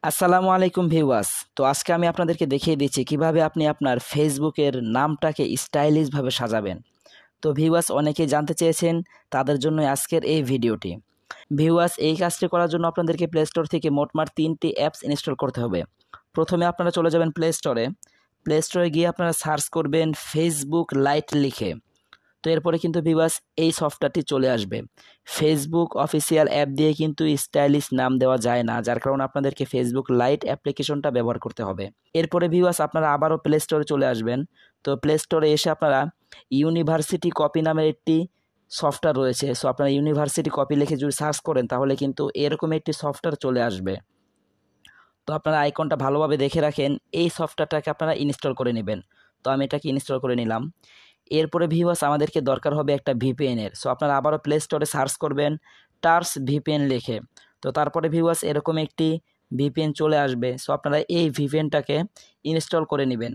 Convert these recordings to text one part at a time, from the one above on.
আসসালামু আলাইকুম ভিউয়ার্স। তো আজকে আমি আপনাদেরকে দেখিয়ে দিচ্ছি কিভাবে আপনি আপনার ফেসবুকের নামটাকে স্টাইলিশভাবে সাজাবেন। তো ভিউয়ার্স অনেকেই জানতে চেয়েছেন, তাদের জন্য আজকের এই ভিডিওটি। ভিউয়ার্স এই কাজটি করার জন্য আপনাদেরকে প্লে স্টোর থেকে মোটমাট 3টি অ্যাপস ইনস্টল করতে হবে। প্রথমে আপনারা চলে যাবেন প্লে স্টোরে গিয়ে আপনারা সার্চ করবেন ফেসবুক লাইট লিখে। তো এরপরে কিন্তু ভিউয়ার্স এই সফটওয়্যারটি চলে আসবে। ফেসবুক অফিসিয়াল অ্যাপ দিয়ে কিন্তু স্টাইলিশ নাম দেওয়া যায় না, যার কারণে আপনাদেরকে ফেসবুক লাইট অ্যাপ্লিকেশনটা ব্যবহার করতে হবে। এরপরে ভিউয়ার্স আপনারা আবারও প্লে স্টোরে চলে আসবেন। তো প্লে স্টোরে এসে আপনারা ইউনিভার্সিটি কপি নামের একটি সফটওয়্যার রয়েছে। সো আপনারা ইউনিভার্সিটি কপি লিখে যদি সার্চ করেন তাহলে কিন্তু এরকম একটি সফটওয়্যার চলে আসবে। তো আপনারা আইকনটা ভালোভাবে দেখে রাখেন, এই সফটওয়্যারটাকে আপনারা ইনস্টল করে নেবেন। তো আমি এটাকে ইনস্টল করে নিলাম। এরপরে ভিউয়ার্স আমাদেরকে দরকার হবে একটা ভিপিএনের। সো আপনারা আবারও প্লে স্টোরে সার্চ করবেন টার্স ভিপিএন লিখে। তো তারপরে ভিউয়ার্স এরকম একটি ভিপিএন চলে আসবে। সো আপনারা এই ভিপিএনটাকে ইনস্টল করে নেবেন।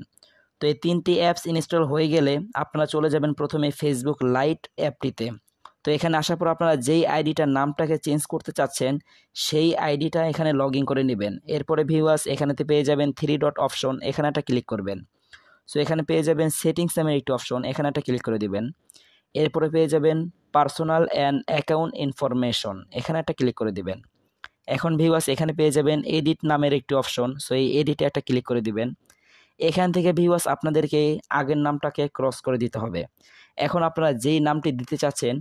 তো এই 3টি অ্যাপস ইনস্টল হয়ে গেলে আপনারা চলে যাবেন প্রথমে ফেসবুক লাইট অ্যাপটিতে। তো এখানে আসার পর আপনারা যেই আইডিটার নামটাকে চেঞ্জ করতে চাচ্ছেন সেই আইডিটা এখানে লগ ইন করে নেবেন। এরপরে ভিউয়ার্স এখানেতে পেয়ে যাবেন 3 ডট অপশন, এখানে একটা ক্লিক করবেন। সো এখানে পেয়ে যাবেন সেটিংস নামের একটি অপশন, এখানে একটা ক্লিক করে দিবেন। এরপরে পেয়ে যাবেন পার্সোনাল অ্যান্ড অ্যাকাউন্ট ইনফরমেশন, এখানে একটা ক্লিক করে দিবেন। এখন ভিউয়ার্স এখানে পেয়ে যাবেন এডিট নামের একটি অপশন। সো এই এডিটে একটা ক্লিক করে দিবেন। এখান থেকে ভিউয়ার্স আপনাদেরকে আগের নামটাকে ক্রস করে দিতে হবে। এখন আপনারা যেই নামটি দিতে চাচ্ছেন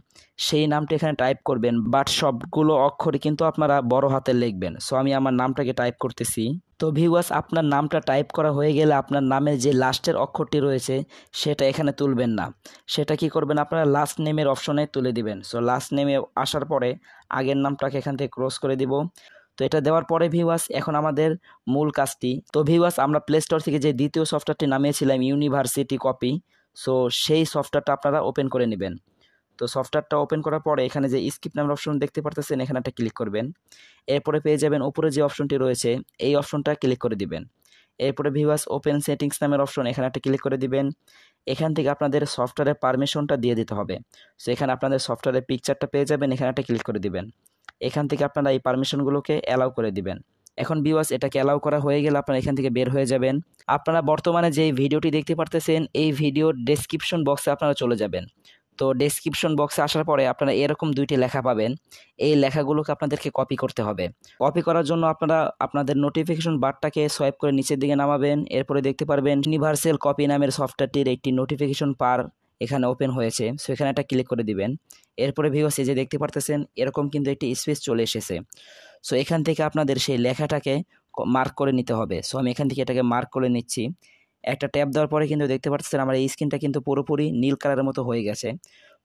সেই নামটি এখানে টাইপ করবেন, বাট সবগুলো অক্ষরই কিন্তু আপনারা বড় হাতে লিখবেন। সো আমি আমার নামটাকে টাইপ করতেছি। তো ভিউয়ার্স আপনার নামটা টাইপ করা হয়ে গেলে আপনার নামের যে লাস্টের অক্ষরটি রয়েছে সেটা এখানে তুলবেন না। সেটা কি করবেন, আপনারা লাস্ট নেমের অপশনে তুলে দিবেন। সো লাস্ট নেমে আসার পরে আগের নামটাকে এখান থেকে ক্রস করে দিব। তো এটা দেওয়ার পরে ভিউয়ার্স এখন আমাদের মূল কাজটি। তো ভিউয়ার্স আমরা প্লে স্টোর থেকে যে দ্বিতীয় সফটওয়্যারটি নামিয়েছিলাম ইউনিভার্সিটি কপি, সো সেই সফটওয়্যারটা আপনারা ওপেন করে নেবেন। তো সফটওয়্যারটা ওপেন করার পরে এখানে যে স্কিপ নামের অপশন দেখতে পারতেছেন, এখানে একটা ক্লিক করবেন। এরপরে পেয়ে যাবেন উপরে যে অপশনটি রয়েছে এই অপশনটা ক্লিক করে দিবেন। এরপরে ভিউয়ার্স ওপেন সেটিংস নামের অপশন, এখানে একটা ক্লিক করে দিবেন। এখান থেকে আপনাদের সফটওয়্যারের পারমিশনটা দিয়ে দিতে হবে। সো এখানে আপনাদের সফটওয়্যারের পিকচারটা পেয়ে যাবেন, এখানে একটা ক্লিক করে দিবেন। এখান থেকে আপনারা এই পারমিশনগুলোকে অ্যালাউ করে দিবেন। এখন ভিউয়ার্স এটাকে অ্যালাউ করা হয়ে গেলে আপনারা এখান থেকে বের হয়ে যাবেন। আপনারা বর্তমানে যে ভিডিওটি দেখতে পারতেছেন এই ভিডিওর ডেসক্রিপশন বক্সে আপনারা চলে যাবেন। তো ডেসক্রিপশন বক্সে আসার পরে আপনারা এরকম 2টি লেখা পাবেন। এই লেখাগুলোকে আপনাদেরকে কপি করতে হবে। কপি করার জন্য আপনারা আপনাদের নোটিফিকেশন বারটাকে সোয়াইপ করে নিচের দিকে নামাবেন। এরপরে দেখতে পারবেন ইউনিভার্সাল কপি নামের সফটওয়্যারটির একটি নোটিফিকেশন পার এখানে ওপেন হয়েছে। সো এখানে একটা ক্লিক করে দিবেন। এরপরে ভিউয়ার্স এই যে দেখতে পারতেছেন এরকম কিন্তু একটি স্পেস চলে এসেছে। সো এখান থেকে আপনাদের সেই লেখাটাকে মার্ক করে নিতে হবে। সো আমি এখান থেকে এটাকে মার্ক করে নিচ্ছি। একটা ট্যাপ দেওয়ার পরে কিন্তু দেখতে পাচ্ছেন আমার এই স্ক্রিনটা কিন্তু পুরোপুরি নীল কালারের মতো হয়ে গেছে।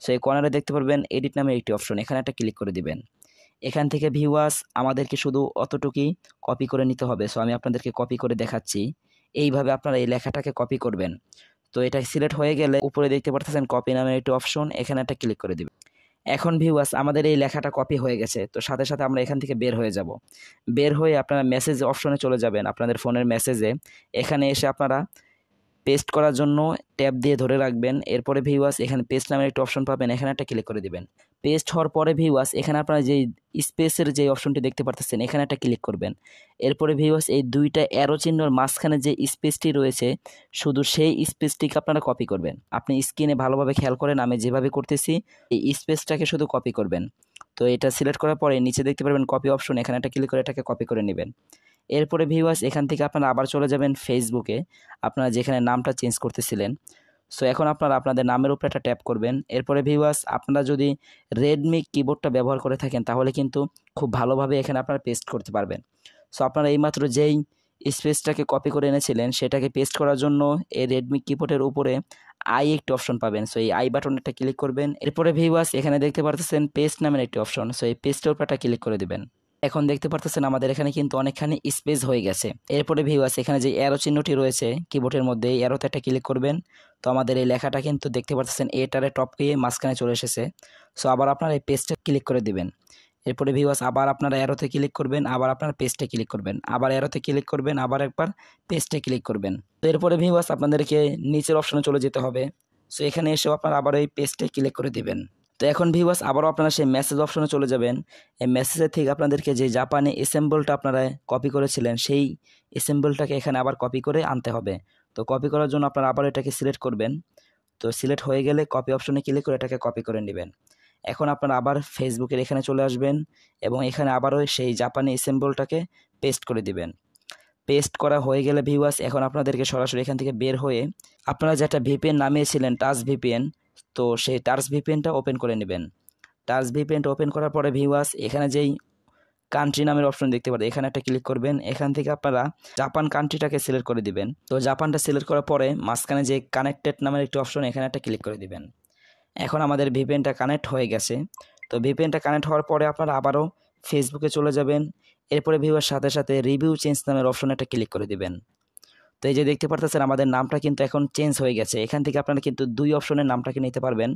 সো এই কর্নারে দেখতে পারবেন এডিট নামের একটি অপশন, এখানে একটা ক্লিক করে দিবেন। এখান থেকে ভিউয়ার্স আমাদেরকে শুধু অতটুকুই কপি করে নিতে হবে। সো আমি আপনাদেরকে কপি করে দেখাচ্ছি। এইভাবে আপনারা এই লেখাটাকে কপি করবেন। তো এটা সিলেক্ট হয়ে গেলে উপরে দেখতে পাচ্ছেন কপি নামের একটি অপশন, এখানে একটা ক্লিক করে দিবেন। এখন ভিউয়ার্স আমাদের এই লেখাটা কপি হয়ে গেছে। তো সাথে সাথে আমরা এখান থেকে বের হয়ে যাব। বের হয়ে আপনারা মেসেজ অপশনে চলে যাবেন, আপনাদের ফোনের মেসেজে। এখানে এসে আপনারা পেস্ট করার জন্য ট্যাব দিয়ে ধরে রাখবেন। এরপরে ভিউয়ার্স এখানে পেস্ট নামের একটা অপশন পাবেন, এখানে একটা ক্লিক করে দিবেন। পেস্ট হওয়ার পরে ভিউয়ার্স এখানে আপনারা যেই স্পেসের যে অপশনটি দেখতে পারতেছেন এখানে একটা ক্লিক করবেন। এরপরে ভিউয়ার্স এই 2টা অ্যারো চিহ্নর মাঝখানে যে স্পেসটি রয়েছে শুধু সেই স্পেসটিকে আপনারা কপি করবেন। আপনি স্ক্রিনে ভালোভাবে খেয়াল করেন, আমি যেভাবে করতেছি এই স্পেসটাকে শুধু কপি করবেন। তো এটা সিলেক্ট করার পরে নিচে দেখতে পারবেন কপি অপশন, এখানে একটা ক্লিক করে এটাকে কপি করে নেবেন। এরপরে ভিউয়ার্স এখান থেকে আপনারা আবার চলে যাবেন ফেসবুকে, আপনারা যেখানে নামটা চেঞ্জ করতেছিলেন। সো এখন আপনারা আপনাদের নামের উপরে একটা ট্যাপ করবেন। এরপরে ভিউয়ার্স আপনারা যদি রেডমি কিবোর্ডটা ব্যবহার করে থাকেন তাহলে কিন্তু খুব ভালোভাবে এখানে আপনারা পেস্ট করতে পারবেন। সো আপনারা এইমাত্র যেই স্পেসটাকে কপি করে এনেছিলেন সেটাকে পেস্ট করার জন্য এই রেডমি কিবোর্ডের উপরে আই একটি অপশন পাবেন। সো এই আই বাটনে একটা ক্লিক করবেন। এরপরে ভিউয়ার্স এখানে দেখতে পারতেছেন পেস্ট নামের একটি অপশন, সো এই পেস্টের উপরে একটা ক্লিক করে দিবেন। এখন দেখতে পারতেছেন আমাদের এখানে কিন্তু অনেকখানি স্পেস হয়ে গেছে। এরপরে ভিউয়ার্স এখানে যে অ্যারো চিহ্নটি রয়েছে কিবোর্ডের মধ্যে এই অ্যারোতে একটা ক্লিক করবেন। তো আমাদের এই লেখাটা কিন্তু দেখতে পারতেছেন এটারে টপ গিয়ে মাঝখানে চলে এসেছে। সো আবার আপনারা এই পেস্টে ক্লিক করে দিবেন। এরপরে ভিউয়ার্স আবার আপনারা অ্যারোতে ক্লিক করবেন, আবার আপনারা পেস্টে ক্লিক করবেন, আবার অ্যারোতে ক্লিক করবেন, আবার একবার পেস্টে ক্লিক করবেন। তো এরপরে ভিউয়ার্স আপনাদেরকে নিচের অপশনে চলে যেতে হবে। সো এখানে এসেও আপনারা আবার এই পেস্টে ক্লিক করে দিবেন। তো এখন ভিউয়ার্স আবারও আপনারা সেই মেসেজ অপশনে চলে যাবেন। এই মেসেজের থেকে আপনাদেরকে যে জাপানি অ্যাসেম্বলটা আপনারা কপি করেছিলেন সেই অ্যাসেম্বলটাকে এখানে আবার কপি করে আনতে হবে। তো কপি করার জন্য আপনারা আবার এটাকে সিলেক্ট করবেন। তো সিলেক্ট হয়ে গেলে কপি অপশনে ক্লিক করে এটাকে কপি করে নেবেন। এখন আপনারা আবার ফেসবুকের এখানে চলে আসবেন এবং এখানে আবারও সেই জাপানি অ্যাসেম্বলটাকে পেস্ট করে দিবেন। পেস্ট করা হয়ে গেলে ভিউয়ার্স এখন আপনাদেরকে সরাসরি এখান থেকে বের হয়ে আপনারা যেটা ভিপিএন নামিয়েছিলেন টাচ ভিপিএন, তো সেই টাচ ভিপিএনটা ওপেন করে নেবেন। টাচ ভিপিএনটা ওপেন করার পরে ভিউয়ার্স এখানে যেই কান্ট্রি নামের অপশন দেখতে পারেন এখানে একটা ক্লিক করবেন। এখান থেকে আপনারা জাপান কান্ট্রিটাকে সিলেক্ট করে দিবেন। তো জাপানটা সিলেক্ট করার পরে মাঝখানে যে কানেক্টেড নামের একটি অপশন এখানে একটা ক্লিক করে দিবেন। এখন আমাদের ভিপিএনটা কানেক্ট হয়ে গেছে। তো ভিপিএনটা কানেক্ট হওয়ার পরে আপনারা আবারও ফেসবুকে চলে যাবেন। এরপরে ভিউয়ার সাথে সাথে রিভিউ চেঞ্জ নামের অপশনে একটা ক্লিক করে দিবেন। তো এই যে দেখতে পারতেছেন আমাদের নামটা কিন্তু এখন চেঞ্জ হয়ে গেছে। এখান থেকে আপনারা কিন্তু 2 অপশনের নামটাকে নিতে পারবেন।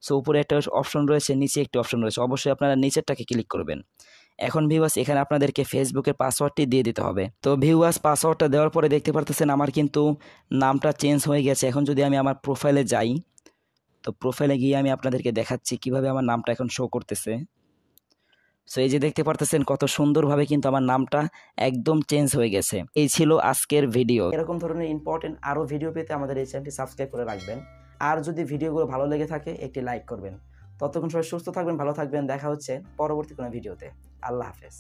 সো উপরে একটা অপশন রয়েছে, নিচে একটি অপশন রয়েছে। অবশ্যই আপনারা নিচেরটাকে ক্লিক করবেন। এখন ভিউয়ার্স এখানে আপনাদেরকে ফেসবুকের পাসওয়ার্ডটি দিয়ে দিতে হবে। তো ভিউয়ার্স পাসওয়ার্ডটা দেওয়ার পরে দেখতে পারতেছেন আমার কিন্তু নামটা চেঞ্জ হয়ে গেছে। এখন যদি আমি আমার প্রোফাইলে যাই, তো প্রোফাইলে গিয়ে আমি আপনাদেরকে দেখাচ্ছি কিভাবে আমার নামটা এখন শো করতেছে। সো এই যে দেখতে পারতেছেন কত সুন্দরভাবে কিন্তু আমার নামটা একদম চেঞ্জ হয়ে গেছে। এই ছিল আজকের ভিডিও। এরকম ধরনের ইম্পর্টেন্ট আরও ভিডিও পেতে আমাদের এই চ্যানেলটি সাবস্ক্রাইব করে রাখবেন। আর যদি ভিডিওগুলো ভালো লেগে থাকে একটি লাইক করবেন। ততক্ষণ সবাই সুস্থ থাকবেন, ভালো থাকবেন। দেখা হচ্ছে পরবর্তী কোনো ভিডিওতে। আল্লাহ হাফেজ।